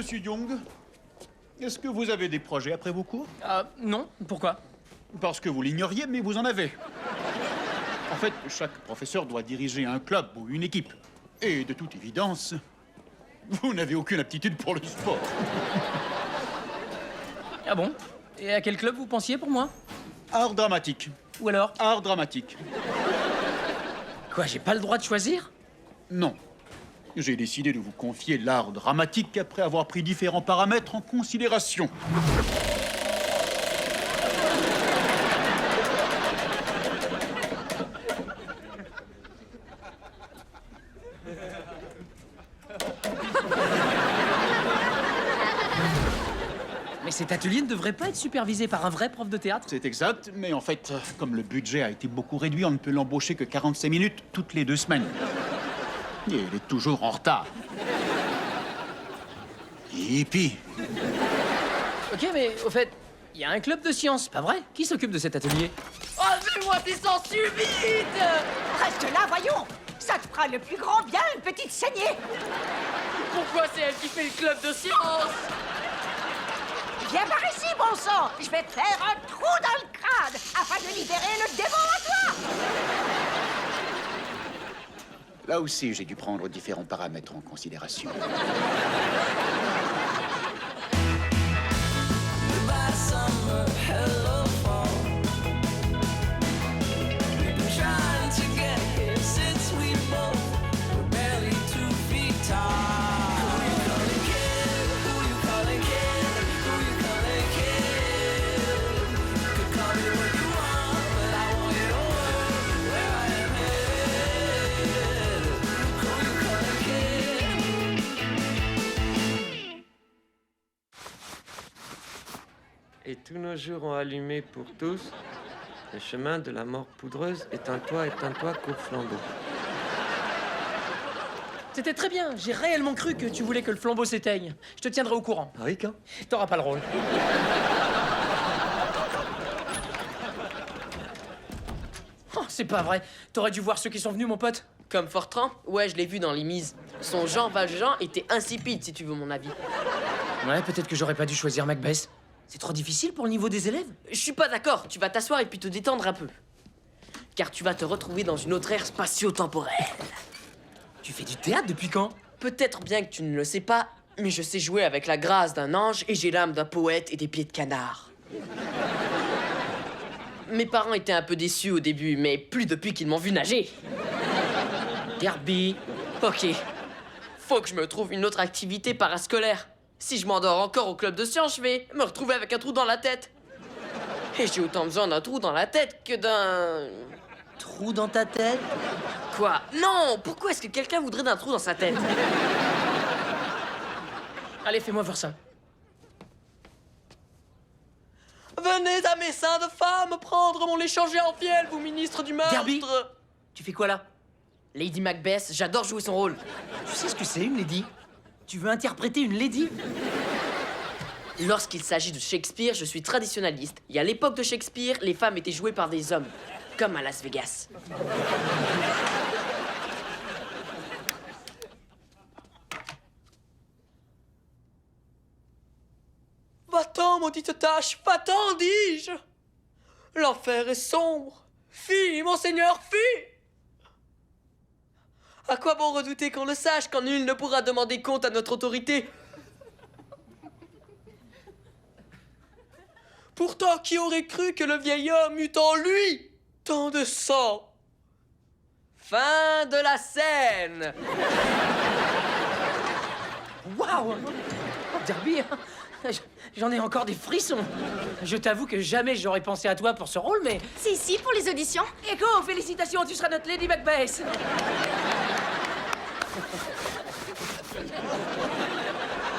Monsieur Young, est-ce que vous avez des projets après vos cours? Non, pourquoi? Parce que vous l'ignoriez, mais vous en avez. En fait, chaque professeur doit diriger un club ou une équipe. Et de toute évidence, vous n'avez aucune aptitude pour le sport. Ah bon? Et à quel club vous pensiez pour moi? Art dramatique. Ou alors? Art dramatique. Quoi, j'ai pas le droit de choisir? Non. J'ai décidé de vous confier l'art dramatique après avoir pris différents paramètres en considération. Mais cet atelier ne devrait pas être supervisé par un vrai prof de théâtre? C'est exact, mais en fait, comme le budget a été beaucoup réduit, on ne peut l'embaucher que 45 minutes toutes les 2 semaines. Et il est toujours en retard. Hippie. Ok, mais au fait, il y a un club de sciences, pas vrai? Qui s'occupe de cet atelier? Enlevez-moi tes sangsues, vite! Reste là, voyons. Ça te fera le plus grand bien, une petite saignée. Pourquoi c'est elle qui fait le club de science? Viens par ici, bon sang. Je vais te faire un trou dans le crâne afin de libérer le démon en toi. Là aussi, j'ai dû prendre différents paramètres en considération. Et tous nos jours ont allumé pour tous. Le chemin de la mort poudreuse, éteins-toi qu'au flambeau. C'était très bien, j'ai réellement cru que tu voulais que le flambeau s'éteigne. Je te tiendrai au courant. Ah oui, quand? T'auras pas le rôle. Oh, c'est pas vrai. T'aurais dû voir ceux qui sont venus, mon pote. Comme Fortran? Ouais, je l'ai vu dans les mises. Son Jean Valjean était insipide, si tu veux mon avis. Ouais, peut-être que j'aurais pas dû choisir Macbeth. C'est trop difficile pour le niveau des élèves. Je suis pas d'accord, tu vas t'asseoir et puis te détendre un peu. Car tu vas te retrouver dans une autre ère spatio-temporelle. Tu fais du théâtre depuis quand? Peut-être bien que tu ne le sais pas, mais je sais jouer avec la grâce d'un ange et j'ai l'âme d'un poète et des pieds de canard. Mes parents étaient un peu déçus au début, mais plus depuis qu'ils m'ont vu nager. Derby. Ok. Faut que je me trouve une autre activité parascolaire. Si je m'endors encore au club de sciences, je vais me retrouver avec un trou dans la tête. Et j'ai autant besoin d'un trou dans la tête que d'un... Trou dans ta tête? Quoi? Non! Pourquoi est-ce que quelqu'un voudrait d'un trou dans sa tête? Allez, fais-moi voir ça. Venez à mes seins de femme prendre mon lait changé en fiel, vous ministre du meurtre! Derby, tu fais quoi là? Lady Macbeth, j'adore jouer son rôle. Tu sais ce que c'est une lady? Tu veux interpréter une lady? Lorsqu'il s'agit de Shakespeare, je suis traditionnaliste. Et à l'époque de Shakespeare, les femmes étaient jouées par des hommes. Comme à Las Vegas. Va-t'en, maudite tâche, va-t'en, dis-je! L'enfer est sombre. Fille, monseigneur, fille! À quoi bon redouter qu'on le sache quand nul ne pourra demander compte à notre autorité? Pourtant, qui aurait cru que le vieil homme eût en lui tant de sang? Fin de la scène! Waouh! Derby, j'en ai encore des frissons. Je t'avoue que jamais j'aurais pensé à toi pour ce rôle, mais... Si, pour les auditions. Echo, félicitations, tu seras notre Lady Macbeth.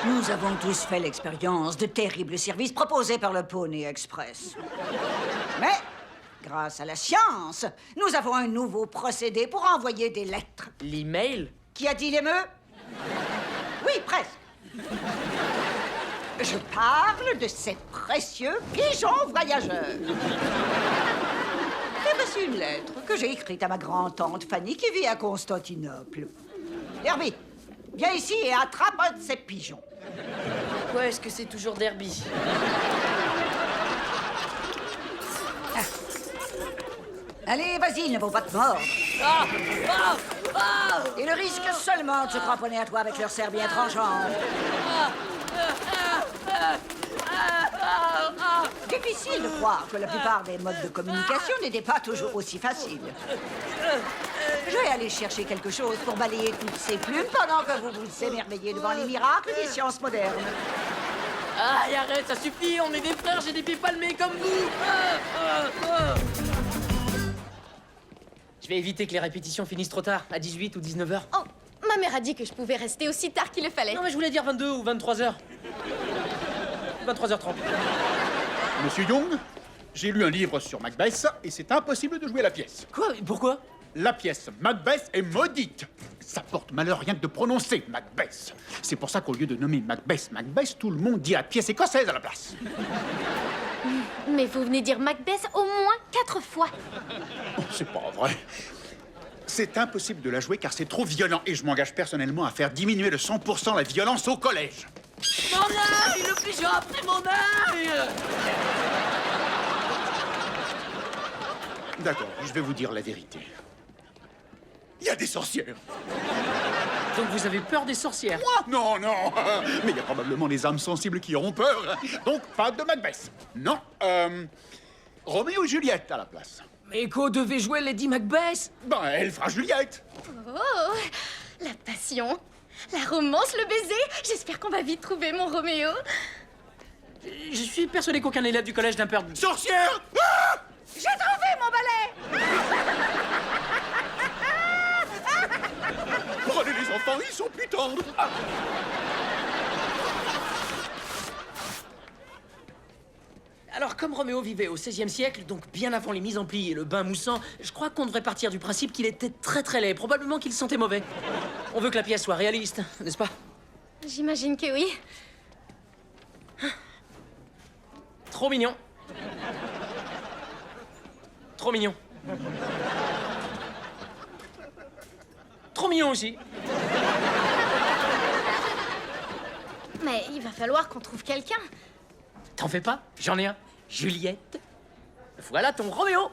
Nous avons tous fait l'expérience de terribles services proposés par le Pony Express. Mais, grâce à la science, nous avons un nouveau procédé pour envoyer des lettres. L'email? Qui a dit l'émeu? Oui, presque. Je parle de ces précieux pigeons voyageurs. J'ai reçu une lettre que j'ai écrite à ma grand-tante Fanny qui vit à Constantinople. Derby, viens ici et attrape un de ces pigeons. Pourquoi est-ce que c'est toujours Derby? Allez, vas-y, il ne faut pas te mordre. Ah! Ah! Ah! Et le risque seulement de se cramponner à toi avec leur cerf bien tranchant. Difficile de croire que la plupart des modes de communication n'étaient pas toujours aussi faciles. Je vais aller chercher quelque chose pour balayer toutes ces plumes pendant que vous vous émerveillez devant les miracles des sciences modernes. Aïe, arrête, ça suffit, on est des frères, j'ai des pieds palmés comme vous. Je vais éviter que les répétitions finissent trop tard, à 18 ou 19h. Oh, ma mère a dit que je pouvais rester aussi tard qu'il le fallait. Non, mais je voulais dire 22 ou 23h. 23h30. Monsieur Young, j'ai lu un livre sur Macbeth et c'est impossible de jouer la pièce. Quoi? Pourquoi? La pièce Macbeth est maudite. Ça porte malheur rien que de prononcer Macbeth. C'est pour ça qu'au lieu de nommer Macbeth Macbeth, tout le monde dit la pièce écossaise à la place. Mais vous venez dire Macbeth au moins 4 fois. Oh, c'est pas vrai. C'est impossible de la jouer car c'est trop violent et je m'engage personnellement à faire diminuer de 100% la violence au collège. Mon œil, le pigeon après mon œil. D'accord, je vais vous dire la vérité. Il y a des sorcières. Donc vous avez peur des sorcières? Non, non. Mais il y a probablement les âmes sensibles qui auront peur. Donc, pas de Macbeth. Non, Roméo et Juliette à la place. Mais Echo devait jouer Lady Macbeth. Ben, elle fera Juliette. Oh, la passion, la romance, le baiser. J'espère qu'on va vite trouver mon Roméo. Je suis persuadé qu'aucun élève du collège n'a peur de... Sorcière! Ah! J'ai trouvé mon balai! Prenez les enfants, ils sont plus tendres. Ah. Alors, comme Roméo vivait au XVIe siècle, donc bien avant les mises en plis et le bain moussant, je crois qu'on devrait partir du principe qu'il était très très laid. Probablement qu'il sentait mauvais. On veut que la pièce soit réaliste, n'est-ce pas? J'imagine que oui. Trop mignon. Trop mignon. Trop mignon aussi. Mais il va falloir qu'on trouve quelqu'un. T'en fais pas, j'en ai un. Juliette. Voilà ton Roméo.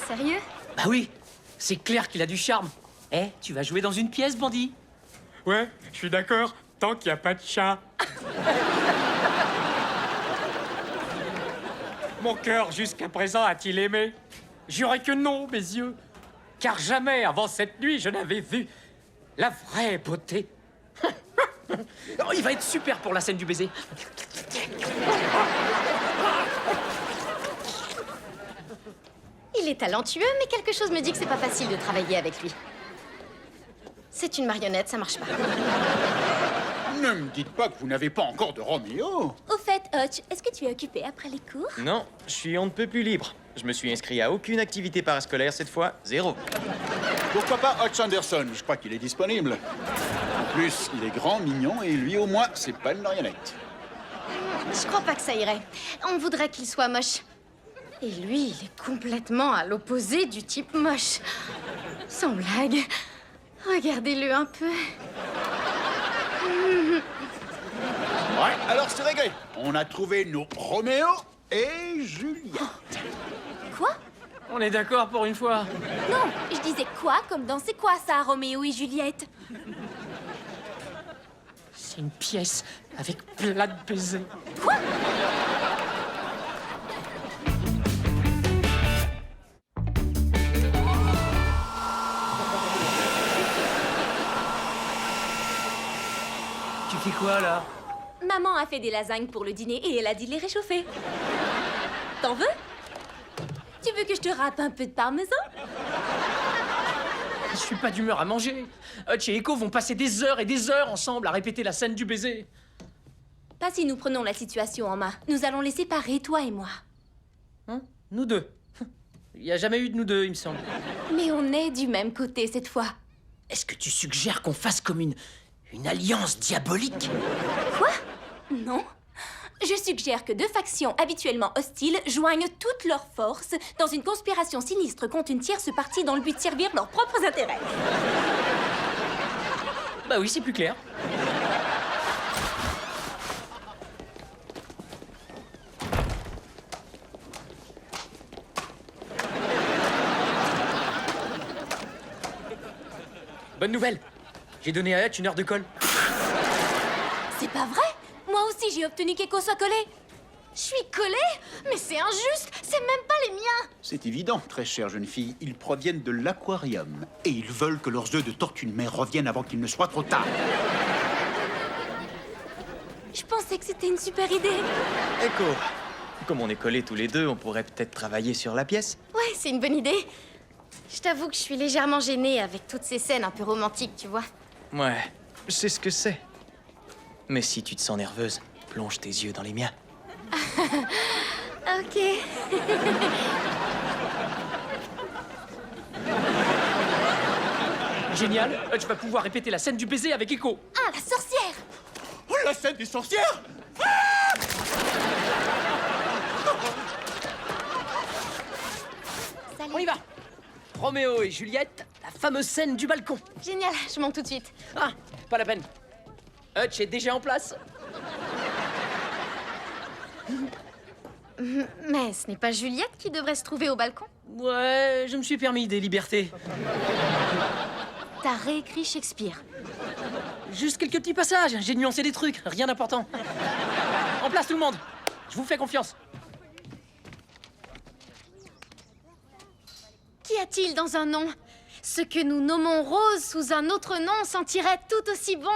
Sérieux? Bah oui, c'est clair qu'il a du charme. Eh, tu vas jouer dans une pièce, bandit? Ouais, je suis d'accord, tant qu'il n'y a pas de chat. Mon cœur, jusqu'à présent, a-t-il aimé? J'aurais que non, mes yeux. Car jamais, avant cette nuit, je n'avais vu la vraie beauté. Oh, il va être super pour la scène du baiser. Il est talentueux, mais quelque chose me dit que c'est pas facile de travailler avec lui. C'est une marionnette, ça marche pas. Ne me dites pas que vous n'avez pas encore de Roméo. Au fait, Hutch, est-ce que tu es occupé après les cours? Non, je suis on ne peut plus libre. Je me suis inscrit à aucune activité parascolaire cette fois, 0. Pourquoi pas Hutch Anderson? Je crois qu'il est disponible. En plus, il est grand, mignon, et lui, au moins, c'est pas une marionnette. Je crois pas que ça irait. On voudrait qu'il soit moche. Et lui, il est complètement à l'opposé du type moche. Sans blague. Regardez-le un peu. Ouais, alors c'est réglé. On a trouvé nos Roméo et Juliette. Quoi? On est d'accord pour une fois. Non, je disais quoi comme dans C'est quoi ça, Roméo et Juliette? C'est une pièce avec plein de baisers. Quoi? Tu fais quoi, là? Maman a fait des lasagnes pour le dîner et elle a dit de les réchauffer. T'en veux? Tu veux que je te râpe un peu de parmesan? Je suis pas d'humeur à manger. Hutch et Echo vont passer des heures et des heures ensemble à répéter la scène du baiser. Pas si nous prenons la situation en main. Nous allons les séparer, toi et moi. Hein? Nous deux. Il n'y a jamais eu de nous deux, il me semble. Mais on est du même côté cette fois. Est-ce que tu suggères qu'on fasse comme une alliance diabolique? Quoi? Non. Je suggère que deux factions habituellement hostiles joignent toutes leurs forces dans une conspiration sinistre contre une tierce partie dans le but de servir leurs propres intérêts. Bah oui, c'est plus clair. Bonne nouvelle. J'ai donné à Hutch une heure de colle. C'est pas vrai? Moi aussi, j'ai obtenu qu'Echo soit collé. Je suis collée? Mais c'est injuste, c'est même pas les miens. C'est évident, très chère jeune fille. Ils proviennent de l'aquarium. Et ils veulent que leurs œufs de tortue de mer reviennent avant qu'il ne soit trop tard. Je pensais que c'était une super idée. Echo, comme on est collés tous les deux, on pourrait peut-être travailler sur la pièce. Ouais, c'est une bonne idée. Je t'avoue que je suis légèrement gênée avec toutes ces scènes un peu romantiques, tu vois. Ouais, je sais ce que c'est. Mais si tu te sens nerveuse, plonge tes yeux dans les miens. Ok. Génial. Hutch va pouvoir répéter la scène du baiser avec Echo. Ah, la sorcière! Oh, la scène des sorcières! Salut. On y va. Roméo et Juliette, la fameuse scène du balcon. Génial, je monte tout de suite. Ah, pas la peine. Hutch est déjà en place. Mais ce n'est pas Juliette qui devrait se trouver au balcon. Ouais, je me suis permis des libertés. T'as réécrit Shakespeare. Juste quelques petits passages, j'ai nuancé des trucs, rien d'important. En place tout le monde, je vous fais confiance. Qu'y a-t-il dans un nom? Ce que nous nommons Rose sous un autre nom sentirait tout aussi bon.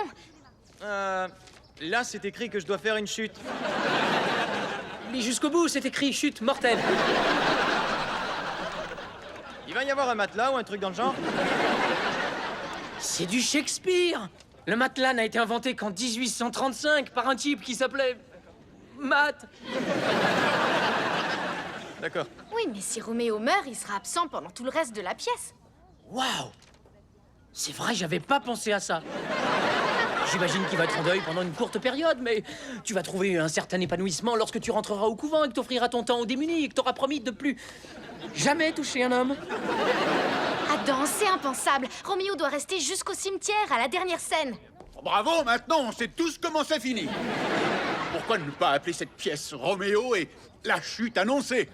Là, c'est écrit que je dois faire une chute. Mais jusqu'au bout, c'est écrit chute mortelle. Il va y avoir un matelas ou un truc dans le genre? C'est du Shakespeare. Le matelas n'a été inventé qu'en 1835 par un type qui s'appelait... Matt. D'accord. Oui, mais si Roméo meurt, il sera absent pendant tout le reste de la pièce. Waouh. C'est vrai, j'avais pas pensé à ça. J'imagine qu'il va être en deuil pendant une courte période, mais tu vas trouver un certain épanouissement lorsque tu rentreras au couvent et que t'offriras ton temps aux démunis et que t'auras promis de plus jamais toucher un homme. Adam, c'est impensable. Roméo doit rester jusqu'au cimetière, à la dernière scène. Bravo, maintenant on sait tous comment c'est fini. Pourquoi ne pas appeler cette pièce Roméo et la chute annoncée?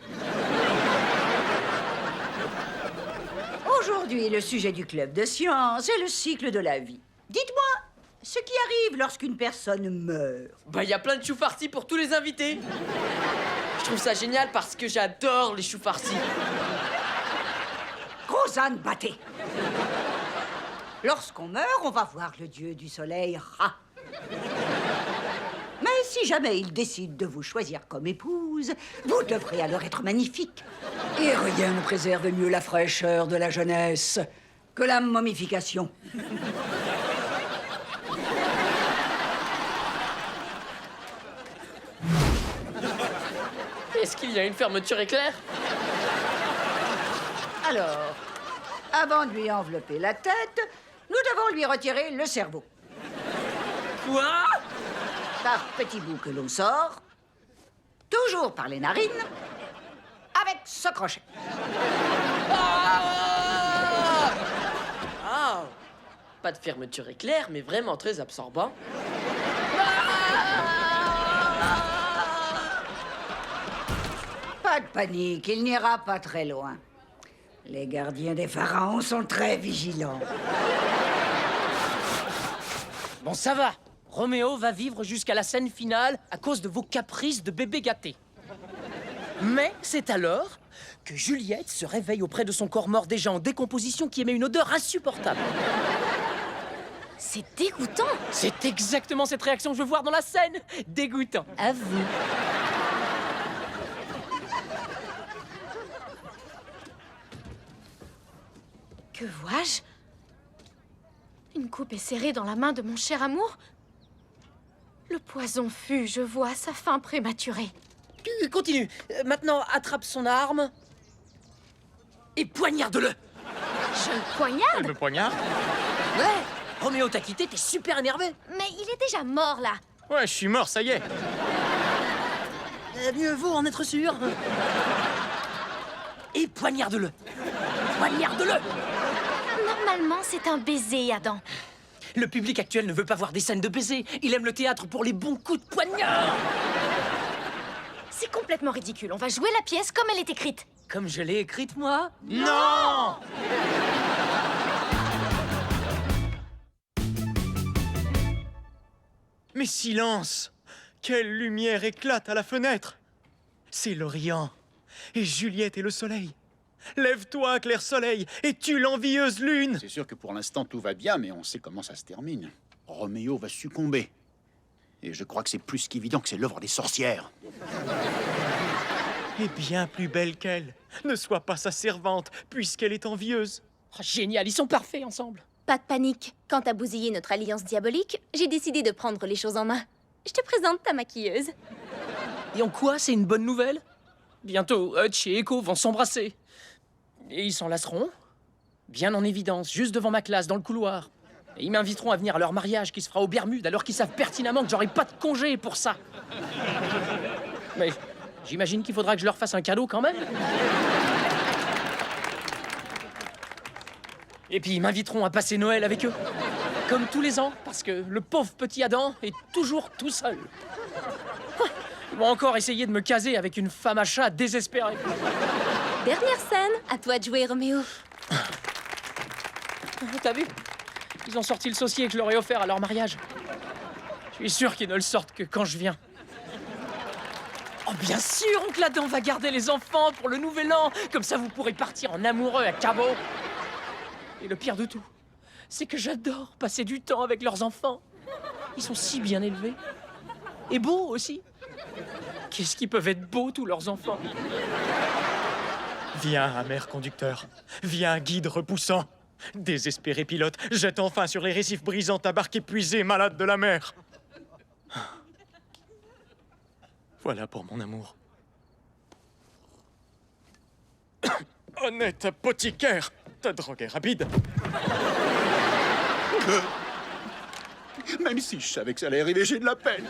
Aujourd'hui, le sujet du club de science est le cycle de la vie. Dites-moi, ce qui arrive lorsqu'une personne meurt. Bah, y a plein de choux farcis pour tous les invités. Je trouve ça génial parce que j'adore les choux farcis. Rosanne Batté. Lorsqu'on meurt, on va voir le dieu du soleil, Ra. Mais si jamais il décide de vous choisir comme épouse, vous devrez alors être magnifique. Et rien ne préserve mieux la fraîcheur de la jeunesse que la momification. Est-ce qu'il y a une fermeture éclair? Alors, avant de lui envelopper la tête, nous devons lui retirer le cerveau. Quoi? Par petits bouts que l'on sort, toujours par les narines, avec ce crochet. Ah! Pas de fermeture éclair, mais vraiment très absorbant. Pas de panique, il n'ira pas très loin. Les gardiens des pharaons sont très vigilants. Bon, ça va. Roméo va vivre jusqu'à la scène finale à cause de vos caprices de bébé gâté. Mais c'est alors que Juliette se réveille auprès de son corps mort déjà en décomposition qui émet une odeur insupportable. C'est dégoûtant. C'est exactement cette réaction que je veux voir dans la scène. Dégoûtant. À vous. Que vois-je? Une coupe est serrée dans la main de mon cher amour. Le poison fut, je vois, sa fin prématurée. Continue. Maintenant, attrape son arme et poignarde-le. Je le poignarde? Le poignard? Ouais. Roméo t'a quitté, t'es super énervé. Mais il est déjà mort, là. Ouais, je suis mort, ça y est. Mieux vaut en être sûr. Et poignarde-le. Poignarde-le. Normalement, c'est un baiser, Adam. Le public actuel ne veut pas voir des scènes de baiser. Il aime le théâtre pour les bons coups de poignard. C'est complètement ridicule. On va jouer la pièce comme elle est écrite. Comme je l'ai écrite, moi. Non! Mais silence! Quelle lumière éclate à la fenêtre! C'est l'Orient, et Juliette est le soleil. Lève-toi, clair soleil, et tue l'envieuse lune! C'est sûr que pour l'instant tout va bien, mais on sait comment ça se termine. Roméo va succomber. Et je crois que c'est plus qu'évident que c'est l'œuvre des sorcières. Et bien plus belle qu'elle. Ne sois pas sa servante, puisqu'elle est envieuse. Oh, génial, ils sont parfaits ensemble. Pas de panique. Quand t'as bousillé notre alliance diabolique, j'ai décidé de prendre les choses en main. Je te présente ta maquilleuse. Et en quoi c'est une bonne nouvelle? Bientôt, Hutch et Echo vont s'embrasser. Et ils s'enlaceront, bien en évidence, juste devant ma classe, dans le couloir. Et ils m'inviteront à venir à leur mariage qui se fera aux Bermudes, alors qu'ils savent pertinemment que j'aurai pas de congé pour ça. Mais j'imagine qu'il faudra que je leur fasse un cadeau quand même. Et puis ils m'inviteront à passer Noël avec eux. Comme tous les ans, parce que le pauvre petit Adam est toujours tout seul. Ils vont encore essayer de me caser avec une femme à chat désespérée. Dernière scène, à toi de jouer, Roméo. T'as vu? Ils ont sorti le saucier que je leur ai offert à leur mariage. Je suis sûr qu'ils ne le sortent que quand je viens. Oh, bien sûr, oncle Adam va garder les enfants pour le nouvel an. Comme ça, vous pourrez partir en amoureux à Cabo. Et le pire de tout, c'est que j'adore passer du temps avec leurs enfants. Ils sont si bien élevés. Et beaux aussi. Qu'est-ce qu'ils peuvent être beaux, tous leurs enfants. Viens, amer conducteur. Viens, guide repoussant. Désespéré pilote, jette enfin sur les récifs brisants ta barque épuisée, malade de la mer. Voilà pour mon amour. Honnête apothicaire, ta drogue est rapide. Même si je savais que ça allait arriver, j'ai de la peine.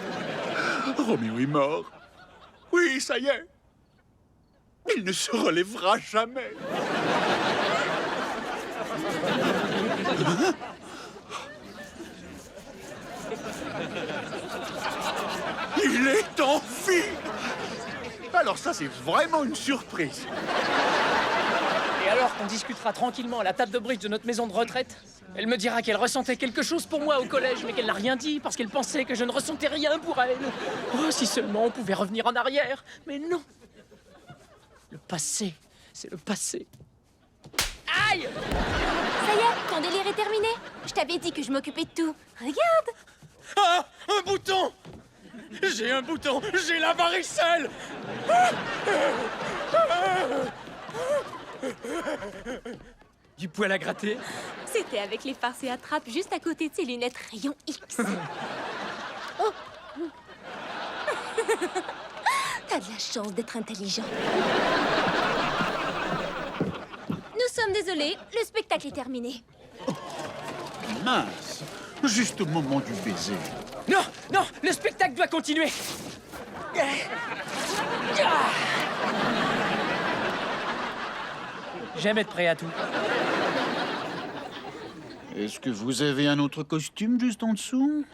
Roméo est mort. Oui, ça y est. Il ne se relèvera jamais. Il est en vie. Alors ça, c'est vraiment une surprise. Et alors qu'on discutera tranquillement à la table de bridge de notre maison de retraite, elle me dira qu'elle ressentait quelque chose pour moi au collège, mais qu'elle n'a rien dit parce qu'elle pensait que je ne ressentais rien pour elle. Oh, si seulement on pouvait revenir en arrière. Mais non. Le passé, c'est le passé. Aïe! Ça y est, ton délire est terminé. Je t'avais dit que je m'occupais de tout. Regarde. Ah, un bouton! J'ai un bouton, j'ai la varicelle! Du poil à gratter. C'était avec les farces et attrapes juste à côté de ses lunettes rayon X. Oh. T'as de la chance d'être intelligent. Nous sommes désolés, le spectacle est terminé. Mince. Juste au moment du baiser. Non, non, le spectacle doit continuer. J'aime être prêt à tout. Est-ce que vous avez un autre costume juste en dessous?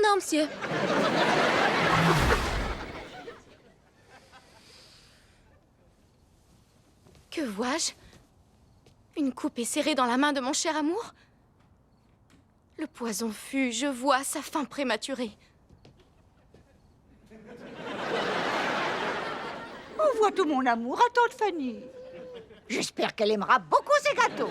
Non, monsieur. Que vois-je? Une coupe est serrée dans la main de mon cher amour? Le poison fut, je vois, sa fin prématurée. Envoie tout mon amour à tante Fanny. J'espère qu'elle aimera beaucoup ces gâteaux.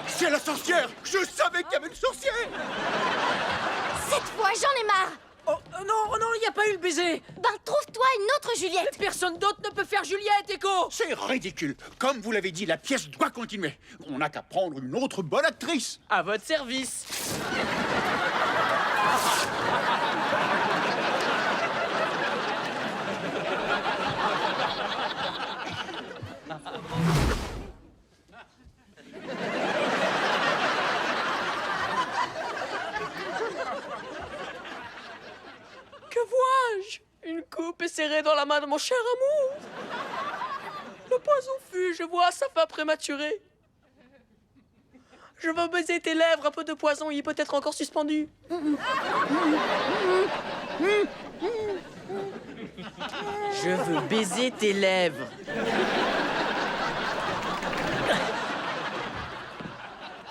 C'est la sorcière! Je savais qu'il y avait une sorcière! Cette fois, j'en ai marre! Oh non, il n'y a pas eu le baiser. Ben, trouve-toi une autre Juliette! Personne d'autre ne peut faire Juliette, Echo. C'est ridicule. Comme vous l'avez dit, la pièce doit continuer. On n'a qu'à prendre une autre bonne actrice. À votre service. Que vois-je? Une coupe est serrée dans la main de mon cher amour. Le poison fut, je vois, sa fin prématurée. Je veux baiser tes lèvres, un peu de poison y est peut-être encore suspendu. Je veux baiser tes lèvres.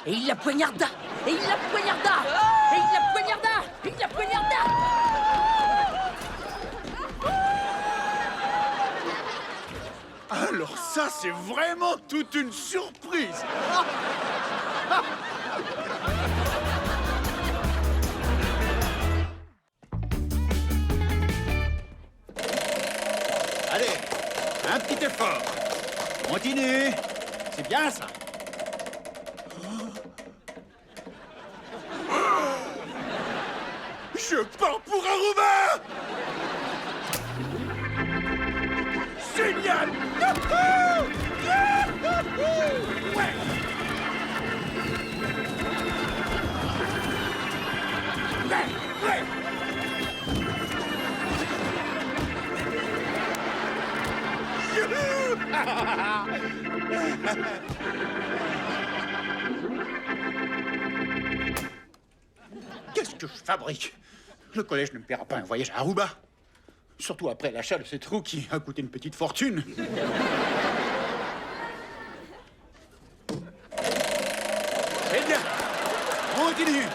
Et il la poignarda. Et il la poignarda. Et il la poignarda. Et il la poignarda. Alors ça, c'est vraiment toute une surprise. Allez, un petit effort. Continue. C'est bien ça. Je pars pour Aruba. Génial. Youhou! Youhou! Ouais. Ouais. Qu'est-ce que je fabrique? Le collège ne me paiera pas un voyage à Aruba. Surtout après l'achat de cette roue qui a coûté une petite fortune. Eh bien, continue.